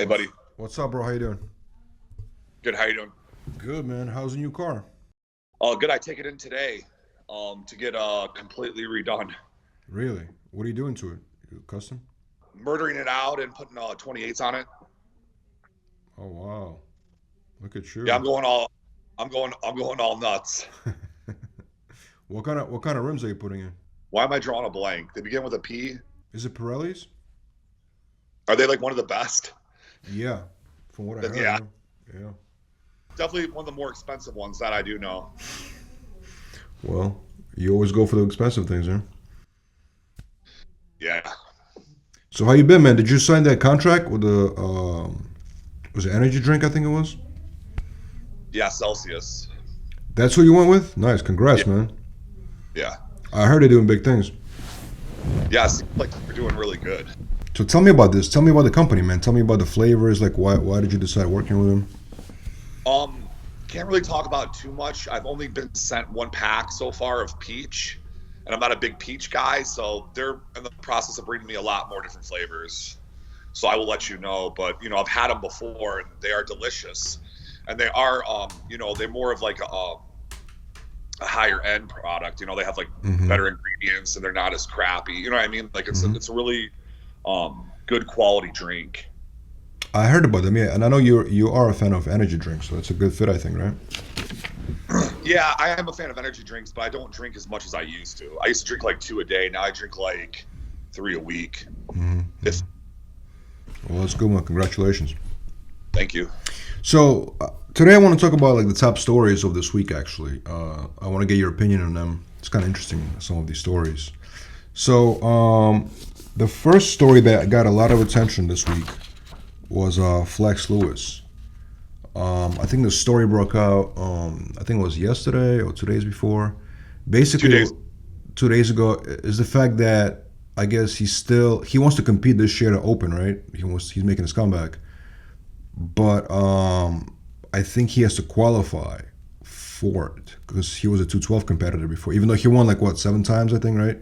What's buddy. what's up, bro? How you doing? Good. How you doing? Good, man. How's the new car? Oh, good. I take it in today, to get completely redone. Really? What are you doing to it? Custom? Murdering it out and putting 28s on it. Oh wow. Look at Yeah, you. I'm going all nuts. What kind of rims are you putting in? Why am I drawing a blank? They begin with a P. Is it Pirellis? Are they like one of the best? Yeah, from what I heard, Yeah, man. Yeah. definitely one of the more expensive ones that I do know. Well, you always go for the expensive things, huh? Yeah. So how you been, man? Did you sign that contract with the was it energy drink? I think it was. Yeah, Celsius. That's who you went with? Nice. Yeah. Congrats, man. Yeah. I heard they're doing big things. Yeah, it seems like we're doing really good. So tell me about this. Tell me about the company, man. Tell me about the flavors. Like, why did you decide working with them? Um, can't really talk about too much. I've only been sent one pack so far of peach, and I'm not a big peach guy, so they're in the process of bringing me a lot more different flavors. So I will let you know. But I've had them before, and they are delicious, and they are they're more of like a higher end product. They have like Mm-hmm. better ingredients, and they're not as crappy. You know what I mean? Like Mm-hmm. it's a really good quality drink. I heard about them, yeah, and I know you are a fan of energy drinks, so it's a good fit, I think, right? Yeah, I am a fan of energy drinks, but I don't drink as much as I used to. I used to drink like 2 a day. Now I drink like 3 a week. Mm-hmm. If Well, that's good one. Congratulations. Thank you. So today I want to talk about like the top stories of this week. Actually, I want to get your opinion on them. It's kind of interesting, some of these stories. So the first story that got a lot of attention this week was Flex Lewis. I think the story broke out. I think it was yesterday or 2 days before. 2 Basically, days. 2 days ago is the fact that I guess he wants to compete this year to Open, right? He's making his comeback, but I think he has to qualify for it because he was a 212 competitor before. Even though he won like what 7 times, I think, right?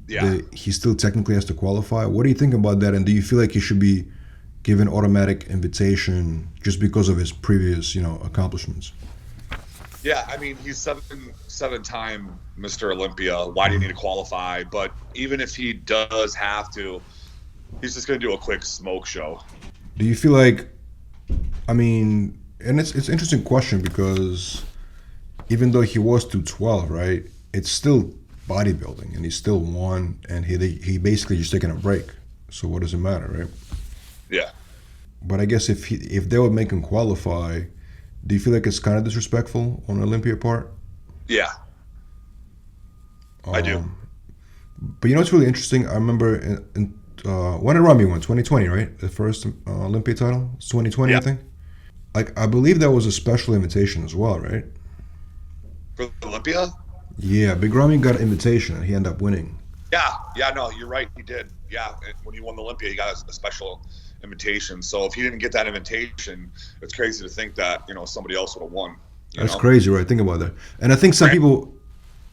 Yeah. He still technically has to qualify. What do you think about that? And do you feel like he should be given automatic invitation just because of his previous, accomplishments? Yeah, I mean, he's seven-time Mr. Olympia. Why do you need to qualify? But even if he does have to, he's just going to do a quick smoke show. Do you feel like, I mean, and it's an interesting question because even though he was 212, right, it's still bodybuilding and he still won and he basically just taking a break. So what does it matter, right? Yeah. But I guess if they would make him qualify, do you feel like it's kind of disrespectful on Olympia part? Yeah, I do. But it's really interesting. I remember when did Rami win? 2020, right? The first Olympia title? It's 2020, I Yeah. think. Like, I believe that was a special invitation as well, right? For Olympia? Yeah, Big Ramy got an invitation and he ended up winning. Yeah, no, you're right. He did. Yeah, when he won the Olympia, he got a special invitation. So if he didn't get that invitation, it's crazy to think that somebody else would have won. That's crazy, right? Think about that. And I think some people,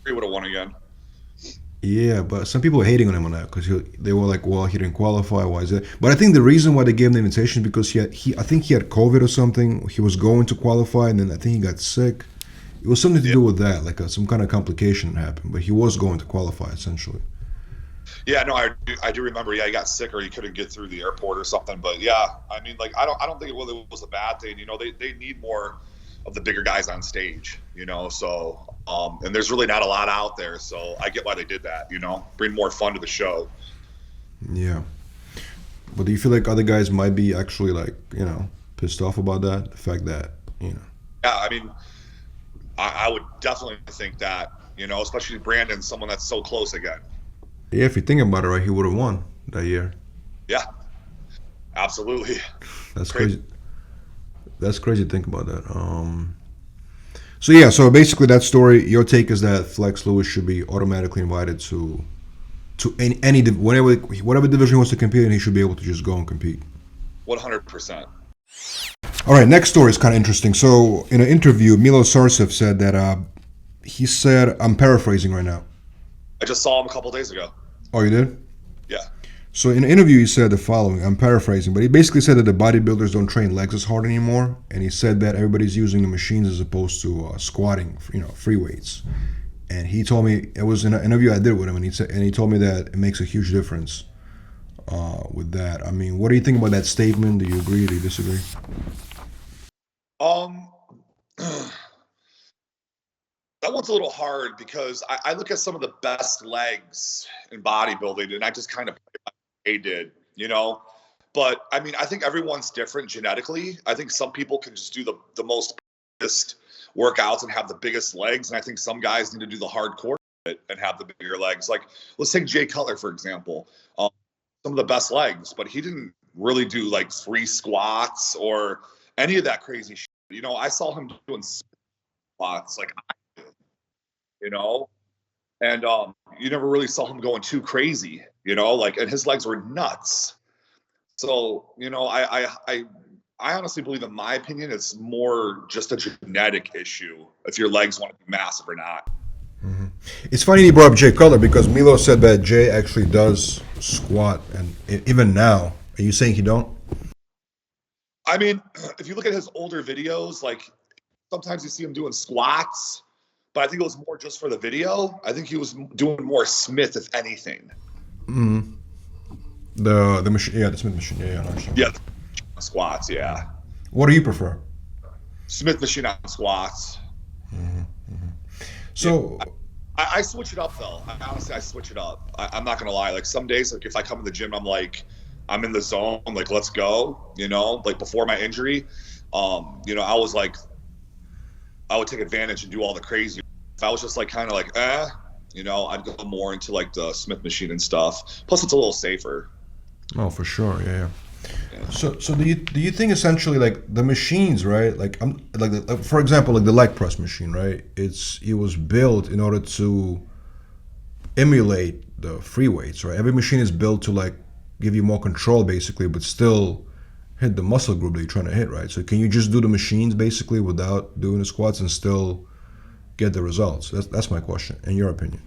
He would have won again. yeah, but some people are hating on him on that because they were like, well, he didn't qualify. Why is that? But I think the reason why they gave him the invitation is because I think he had COVID or something. He was going to qualify and then I think he got sick. It was something to do with that, like some kind of complication happened. But he was going to qualify essentially. Yeah, no, I do remember. Yeah, he got sick or he couldn't get through the airport or something. But yeah, I mean, like I don't think it was a bad thing. They need more of the bigger guys on stage. So and there's really not a lot out there. So I get why they did that. Bring more fun to the show. Yeah. But do you feel like other guys might be actually like pissed off about that? The fact that Yeah, I mean, I would definitely think that. Especially Brandon, someone that's so close again. Yeah, if you think about it, right, he would have won that year. Yeah, absolutely. That's crazy. That's crazy to think about that. So basically that story, your take is that Flex Lewis should be automatically invited to any whatever division he wants to compete in, he should be able to just go and compete. 100%. All right, next story is kind of interesting. So in an interview, Milo Sarcev said that he said, I'm paraphrasing right now. I just saw him a couple days ago. Oh, you did? Yeah. So in an interview, he said the following. I'm paraphrasing, but he basically said that the bodybuilders don't train legs as hard anymore, and he said that everybody's using the machines as opposed to squatting, free weights. And he told me, it was in an interview I did with him, and he told me that it makes a huge difference with that. I mean, what do you think about that statement? Do you agree? Do you disagree? That one's a little hard because I look at some of the best legs in bodybuilding, and I just kind of play like they did, But I mean, I think everyone's different genetically. I think some people can just do the most biggest workouts and have the biggest legs, and I think some guys need to do the hardcore and have the bigger legs. Like, let's take Jay Cutler for example. Some of the best legs, but he didn't really do like free squats or any of that crazy shit. I saw him doing squats like I did, and you never really saw him going too crazy, and his legs were nuts. So, I honestly believe, in my opinion, it's more just a genetic issue if your legs want to be massive or not. Mm-hmm. It's funny you brought up Jay Cutler because Milo said that Jay actually does squat, and even now, are you saying he don't? I mean, if you look at his older videos, like sometimes you see him doing squats, but I think it was more just for the video. I think he was doing more Smith, if anything. Mm-hmm. The machine, the Smith machine, yeah, squats, yeah. What do you prefer? Smith machine on squats. Mm-hmm. Mm-hmm. So I switch it up though. I switch it up. I'm not gonna lie. Like some days, like if I come in the gym, I'm in the zone. Like let's go. Like before my injury, I was like, I would take advantage and do all the crazy. If I was just like kind of like I'd go more into like the Smith machine and stuff. Plus, it's a little safer. Oh, for sure, yeah. So do you think essentially like the machines, right? Like for example, like the leg press machine, right? It was built in order to emulate the free weights, right? Every machine is built to like give you more control, basically, but still hit the muscle group that you're trying to hit, right? So can you just do the machines basically without doing the squats and still get the results? That's my question, in your opinion.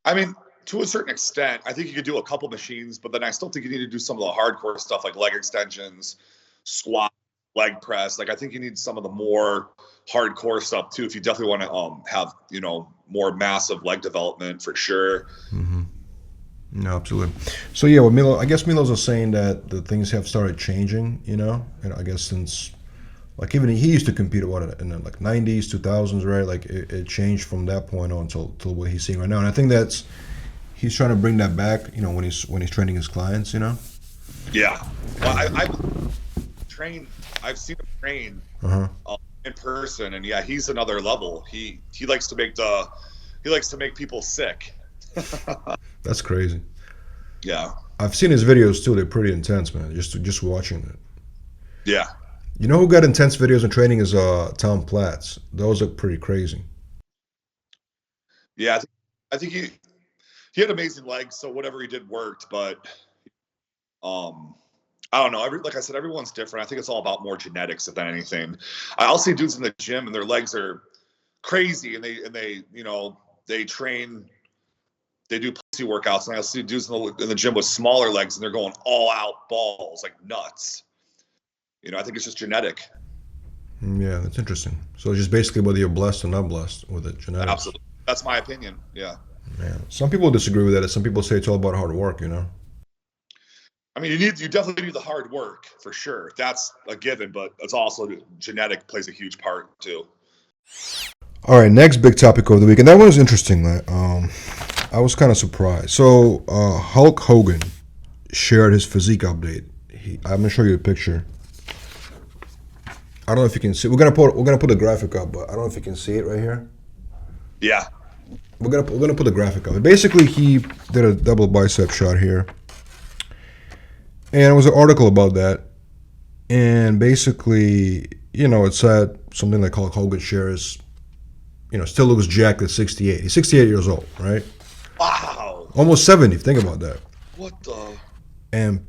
I mean, to a certain extent, I think you could do a couple machines, but then I still think you need to do some of the hardcore stuff like leg extensions, squat, leg press. Like I think you need some of the more hardcore stuff too if you definitely want to have more massive leg development for sure. Mm-hmm. No, absolutely. So yeah, well, I guess Milo's was saying that the things have started changing, and I guess since like even he used to compete in the like 90s, 2000s, right? Like it changed from that point on till what he's seeing right now, and I think he's trying to bring that back, when he's training his clients, Yeah. Well, I've seen him train in person, and yeah, he's another level. He likes to make people sick. That's crazy. Yeah. I've seen his videos too. They're pretty intense, man. Just watching it. Yeah. You know who got intense videos in training is Tom Platz. Those look pretty crazy. Yeah, I think he had amazing legs, so whatever he did worked. But I don't know. Like I said, everyone's different. I think it's all about more genetics than anything. I'll see dudes in the gym and their legs are crazy, and they train. They do pussy workouts, and I'll see dudes in the gym with smaller legs, and they're going all out balls like nuts. I think it's just genetic. Yeah, that's interesting. So it's just basically whether you're blessed or not blessed with it, genetics. Absolutely. That's my opinion. Yeah. Yeah. Some people disagree with that. Some people say it's all about hard work, I mean, you definitely need the hard work for sure. That's a given, but it's also genetic plays a huge part too. All right, next big topic of the week, and that one was interesting. I was kind of surprised. So Hulk Hogan shared his physique update. I'm gonna show you a picture. I don't know if you can see. We're gonna put a graphic up, but I don't know if you can see it right here. Yeah. We're gonna put the graphic up. Basically, he did a double bicep shot here, and it was an article about that. And basically, it said something like Hulk Hogan shares, still looks jacked at 68. He's 68 years old, right? Wow. Almost 70. Think about that. What the? And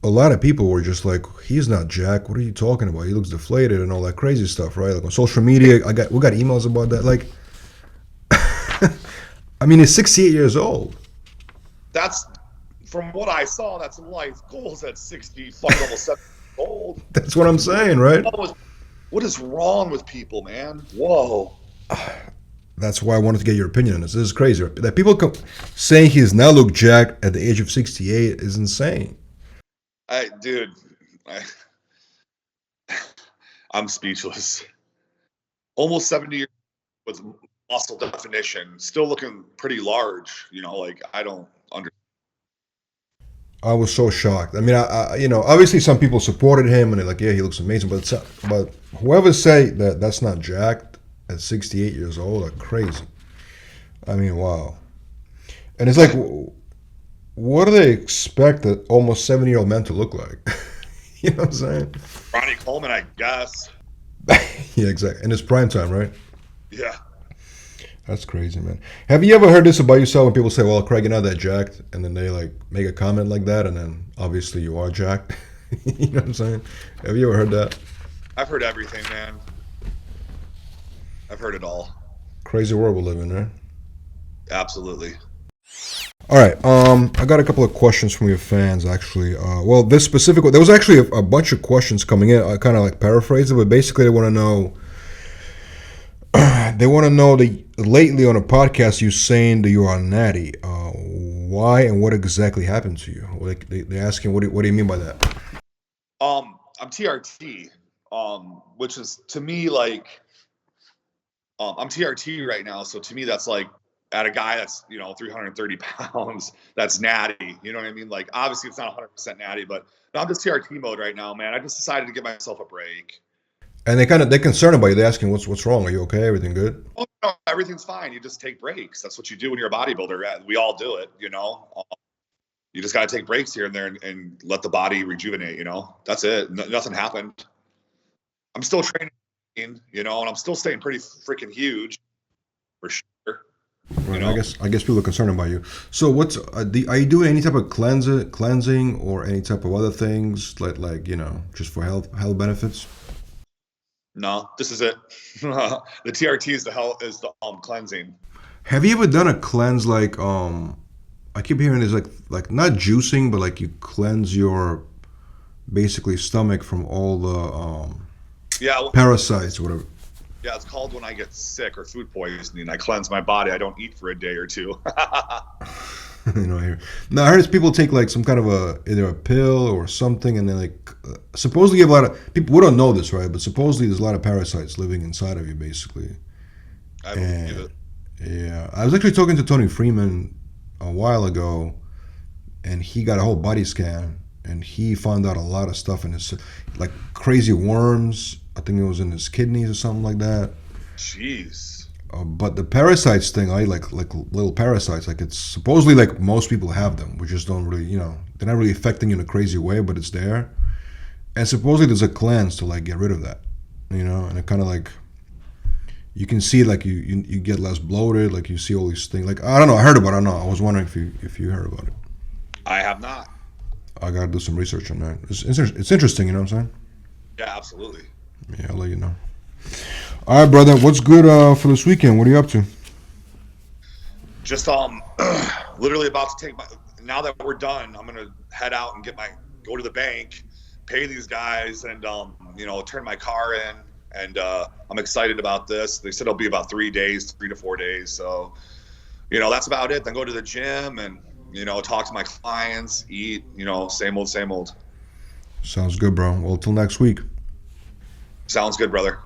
a lot of people were just like, he's not jacked. What are you talking about? He looks deflated and all that crazy stuff, right? Like on social media, we got emails about that. Like, I mean, he's 68 years old. That's from what I saw, that's life goals at 60, fucking almost 70 years old. That's what I'm saying, right? What is wrong with people, man? Whoa. That's why I wanted to get your opinion on this. This is crazy. That people saying he's now look jacked at the age of 68 is insane. Dude, I'm speechless. Almost 70 years with muscle definition, still looking pretty large. You know, like I don't understand. I was so shocked. I mean, I obviously some people supported him and they're like, yeah, he looks amazing. But whoever say that that's not jacked at 68 years old are crazy. I mean, wow. And it's like, what do they expect an almost 70-year-old man to look like? You know what I'm saying? Ronnie Coleman, I guess. Yeah, exactly. And it's prime time, right? Yeah. That's crazy, man. Have you ever heard this about yourself when people say, well, Craig, you're not that jacked, and then they like make a comment like that, and then obviously you are jacked? You know what I'm saying? Have you ever heard that? I've heard everything, man. I've heard it all. Crazy world we live in, right? Absolutely. All right. I got a couple of questions from your fans, actually. Well, this specific one, there was actually a bunch of questions coming in. I kind of like paraphrased it, but basically they want to know. They want to know that lately on a podcast you're saying that you are natty. Why and what exactly happened to you? Like they're asking, what do you mean by that? I'm TRT, which is to me like, I'm TRT right now. So to me, that's like at a guy that's 330 pounds, that's natty. You know what I mean? Like obviously it's not 100% natty, but no, I'm just TRT mode right now, man. I just decided to give myself a break. And they're concerned about you. They're asking, what's wrong? Are you okay? Everything good? Oh, no, everything's fine. You just take breaks. That's what you do when you're a bodybuilder. We all do it, you know. You just got to take breaks here and there and let the body rejuvenate, you know. That's it. Nothing happened. I'm still training, and I'm still staying pretty freaking huge, for sure. Right. I guess people are concerned about you. So what's are you doing any type of cleansing or any type of other things like just for health benefits? No, this is it. The TRT is the cleansing. Have you ever done a cleanse like I keep hearing this like not juicing, but like you cleanse your basically stomach from all the parasites or whatever. Yeah, it's called when I get sick or food poisoning. I cleanse my body. I don't eat for a day or two. Here. Now I heard people take like some kind of either a pill or something, and then like supposedly you have a lot of people. We don't know this, right? But supposedly there's a lot of parasites living inside of you, basically. I believe it. Yeah, I was actually talking to Tony Freeman a while ago, and he got a whole body scan, and he found out a lot of stuff in his like crazy worms. I think it was in his kidneys or something like that. Jeez. But the parasites thing, I like little parasites. Like it's supposedly like most people have them. We just don't really, they're not really affecting you in a crazy way, but it's there. And supposedly there's a cleanse to like get rid of that, and it kind of like you can see like you get less bloated. Like you see all these things. Like I don't know. I heard about it. I don't know. I was wondering if you heard about it. I have not. I gotta do some research on that. It's interesting. You know what I'm saying? Yeah, absolutely. Yeah, I'll let you know. All right, brother. What's good for this weekend? What are you up to? Just literally about to take now that we're done, I'm gonna head out and go to the bank, pay these guys, and turn my car in. And I'm excited about this. They said it'll be about 3 to 4 days. So, that's about it. Then go to the gym and talk to my clients, eat. Same old. Sounds good, bro. Well, till next week. Sounds good, brother.